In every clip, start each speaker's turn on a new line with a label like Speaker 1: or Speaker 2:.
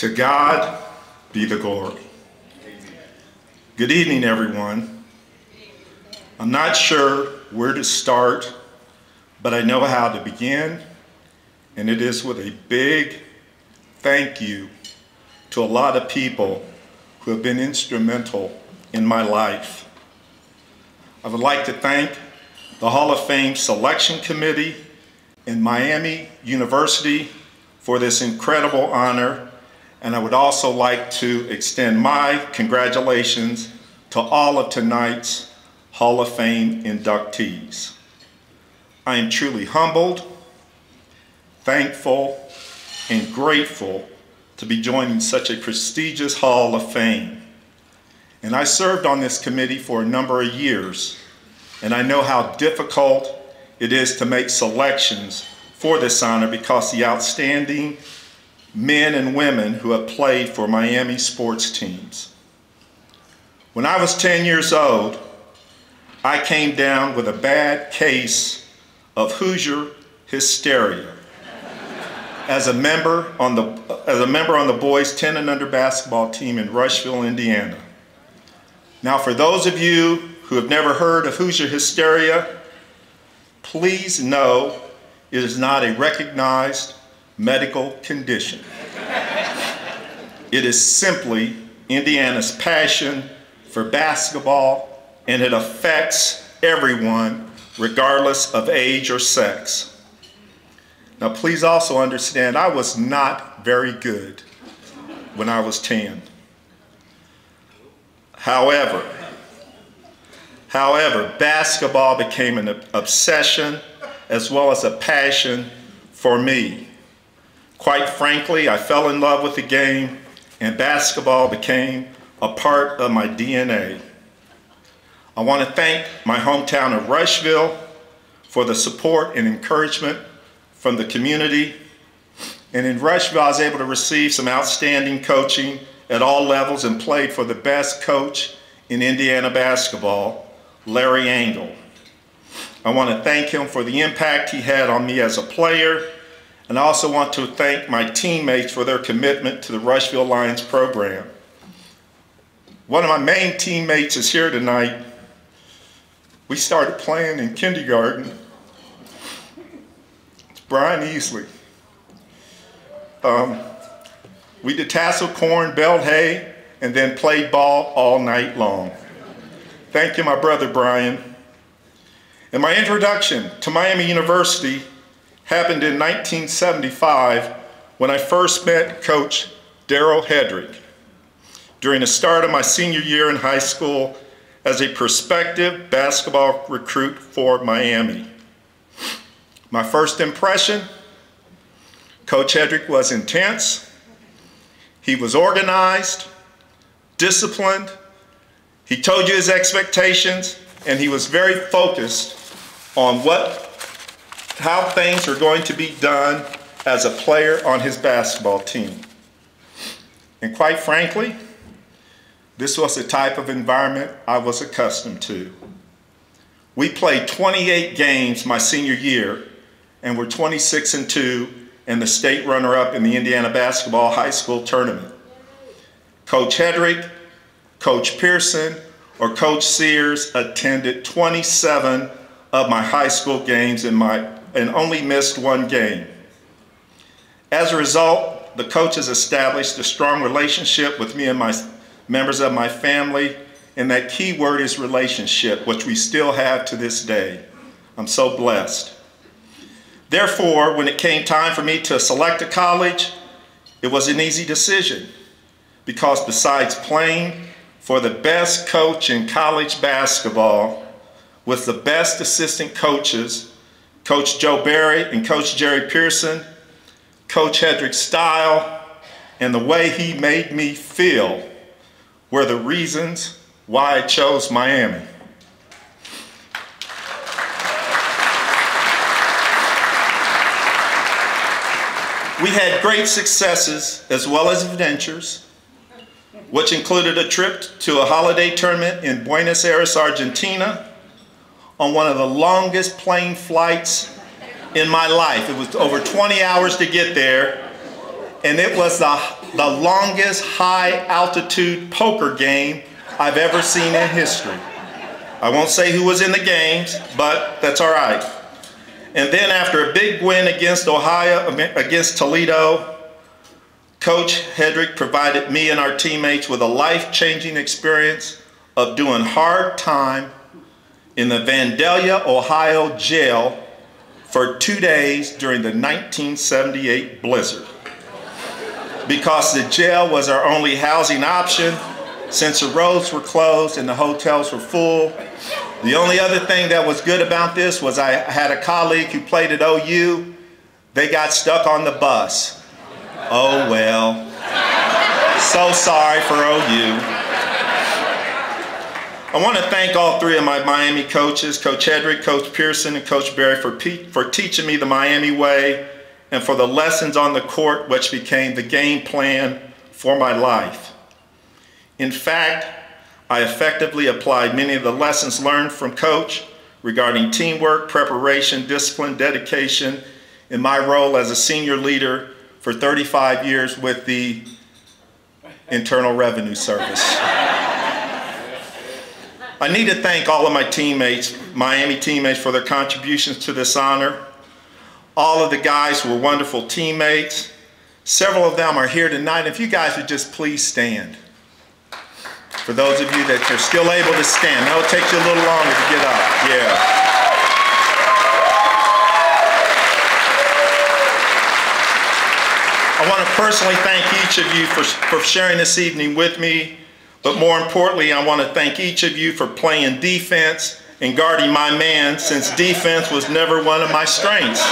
Speaker 1: To God be the glory. Good evening, everyone. I'm not sure where to start, but I know how to begin, and it is with a big thank you to a lot of people who have been instrumental in my life. I would like to thank the Hall of Fame Selection Committee in Miami University for this incredible honor, and I would also like to extend my congratulations to all of tonight's Hall of Fame inductees. I am truly humbled, thankful, and grateful to be joining such a prestigious Hall of Fame. And I served on this committee for a number of years, and I know how difficult it is to make selections for this honor because the outstanding men and women who have played for Miami sports teams. When I was 10 years old, I came down with a bad case of Hoosier hysteria as a member on the boys 10 and under basketball team in Rushville, Indiana. Now, for those of you who have never heard of Hoosier hysteria, please know it is not a recognized medical condition. It is simply Indiana's passion for basketball, and it affects everyone regardless of age or sex. Now, please also understand I was not very good when I was 10. However, basketball became an obsession as well as a passion for me. Quite frankly, I fell in love with the game, and basketball became a part of my DNA. I want to thank my hometown of Rushville for the support and encouragement from the community. And in Rushville, I was able to receive some outstanding coaching at all levels and played for the best coach in Indiana basketball, Larry Angle. I want to thank him for the impact he had on me as a player, and I also want to thank my teammates for their commitment to the Rushville Lions program. One of my main teammates is here tonight. We started playing in kindergarten. It's Brian Easley. We did tassel corn, baled hay, and then played ball all night long. Thank you, my brother Brian. And my introduction to Miami University happened in 1975 when I first met Coach Darryl Hedrick during the start of my senior year in high school as a prospective basketball recruit for Miami. My first impression, Coach Hedrick was intense. He was organized, disciplined. He told you his expectations, and he was very focused on how things are going to be done as a player on his basketball team. And quite frankly, this was the type of environment I was accustomed to. We played 28 games my senior year and were 26-2 and the state runner-up in the Indiana basketball high school tournament. Coach Hedrick, Coach Pearson, or Coach Sears attended 27 of my high school games and only missed one game. As a result, the coaches established a strong relationship with me and my members of my family, and that key word is relationship, which we still have to this day. I'm so blessed. Therefore, when it came time for me to select a college, it was an easy decision because besides playing for the best coach in college basketball with the best assistant coaches, Coach Joe Barry and Coach Jerry Pearson, Coach Hedrick's style, and the way he made me feel were the reasons why I chose Miami. We had great successes as well as adventures, which included a trip to a holiday tournament in Buenos Aires, Argentina, on one of the longest plane flights in my life. It was over 20 hours to get there, and it was the the longest high-altitude poker game I've ever seen in history. I won't say who was in the games, but that's all right. And then after a big win against Toledo, Coach Hedrick provided me and our teammates with a life-changing experience of doing hard time in the Vandalia, Ohio jail for 2 days during the 1978 blizzard. Because the jail was our only housing option, since the roads were closed and the hotels were full. The only other thing that was good about this was I had a colleague who played at OU. They got stuck on the bus. Oh well, so sorry for OU. I want to thank all three of my Miami coaches, Coach Hedrick, Coach Pearson, and Coach Berry for teaching me the Miami way and for the lessons on the court which became the game plan for my life. In fact, I effectively applied many of the lessons learned from Coach regarding teamwork, preparation, discipline, dedication in my role as a senior leader for 35 years with the Internal Revenue Service. I need to thank all of my teammates, Miami teammates, for their contributions to this honor. All of the guys were wonderful teammates. Several of them are here tonight. If you guys would just please stand. For those of you that are still able to stand. That'll take you a little longer to get up. Yeah. I want to personally thank each of you for sharing this evening with me, but more importantly, I want to thank each of you for playing defense and guarding my man, since defense was never one of my strengths.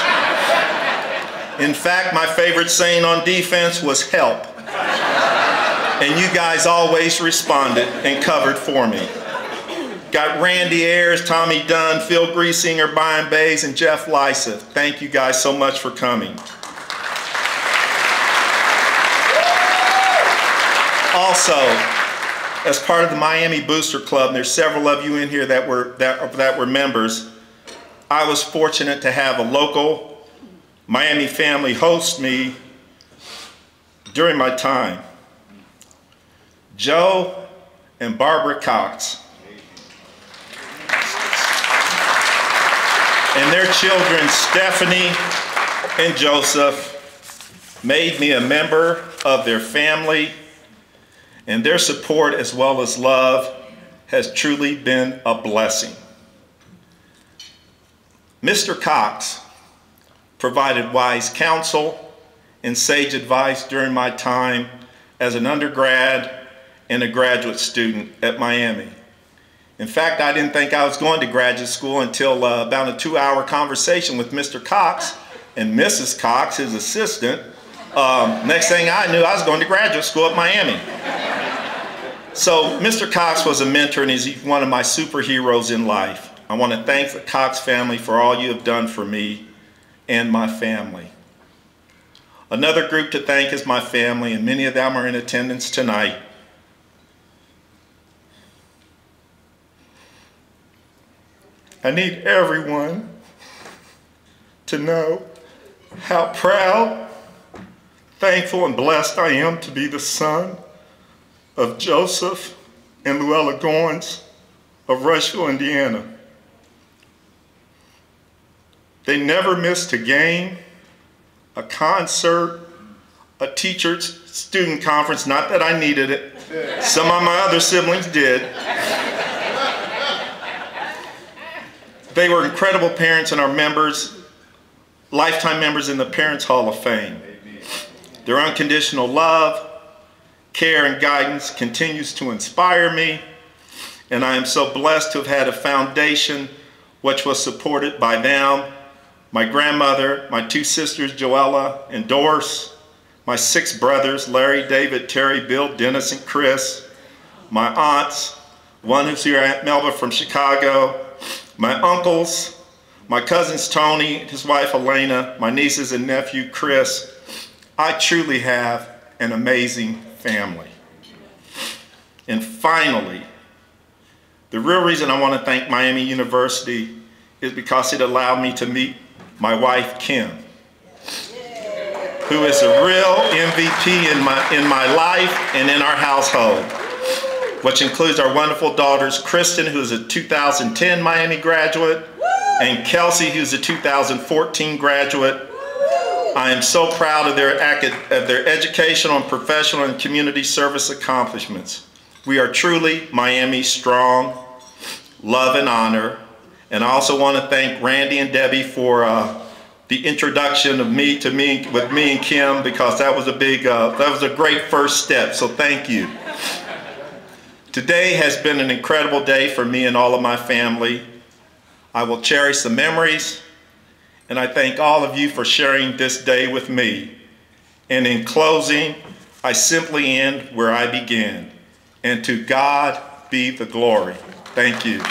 Speaker 1: In fact, my favorite saying on defense was help. And you guys always responded and covered for me. Got Randy Ayers, Tommy Dunn, Phil Griesinger, Brian Bays, and Jeff Lysa. Thank you guys so much for coming. Also, as part of the Miami Booster Club, and there's several of you in here that were members, I was fortunate to have a local Miami family host me during my time. Joe and Barbara Cox. And their children, Stephanie and Joseph, made me a member of their family, and their support as well as love has truly been a blessing. Mr. Cox provided wise counsel and sage advice during my time as an undergrad and a graduate student at Miami. In fact, I didn't think I was going to graduate school until about a 2-hour conversation with Mr. Cox and Mrs. Cox, his assistant. Next thing I knew, I was going to graduate school at Miami. So Mr. Cox was a mentor and he's one of my superheroes in life. I want to thank the Cox family for all you have done for me and my family. Another group to thank is my family, and many of them are in attendance tonight. I need everyone to know how proud, thankful, and blessed I am to be the son of Joseph and Luella Goins of Rushville, Indiana. They never missed a game, a concert, a teacher-student conference, not that I needed it. Some of my other siblings did. They were incredible parents and are members, lifetime members in the Parents Hall of Fame. Their unconditional love, care, and guidance continues to inspire me, and I am so blessed to have had a foundation which was supported by them, my grandmother, my 2 sisters, Joella and Doris, my 6 brothers, Larry, David, Terry, Bill, Dennis, and Chris, my aunts, one who's here, Aunt Melba from Chicago, my uncles, my cousins Tony, his wife Elena, my nieces and nephew Chris. I truly have an amazing family. And finally, the real reason I want to thank Miami University is because it allowed me to meet my wife Kim, who is a real MVP in my life and in our household, which includes our wonderful daughters, Kristen, who's a 2010 Miami graduate, and Kelsey, who's a 2014 graduate. I am so proud of their educational and professional and community service accomplishments. We are truly Miami strong, love and honor. And I also want to thank Randy and Debbie for the introduction of me with me and Kim, because that was a great first step, so thank you. Today has been an incredible day for me and all of my family. I will cherish the memories, and I thank all of you for sharing this day with me. And in closing, I simply end where I began. And to God be the glory. Thank you.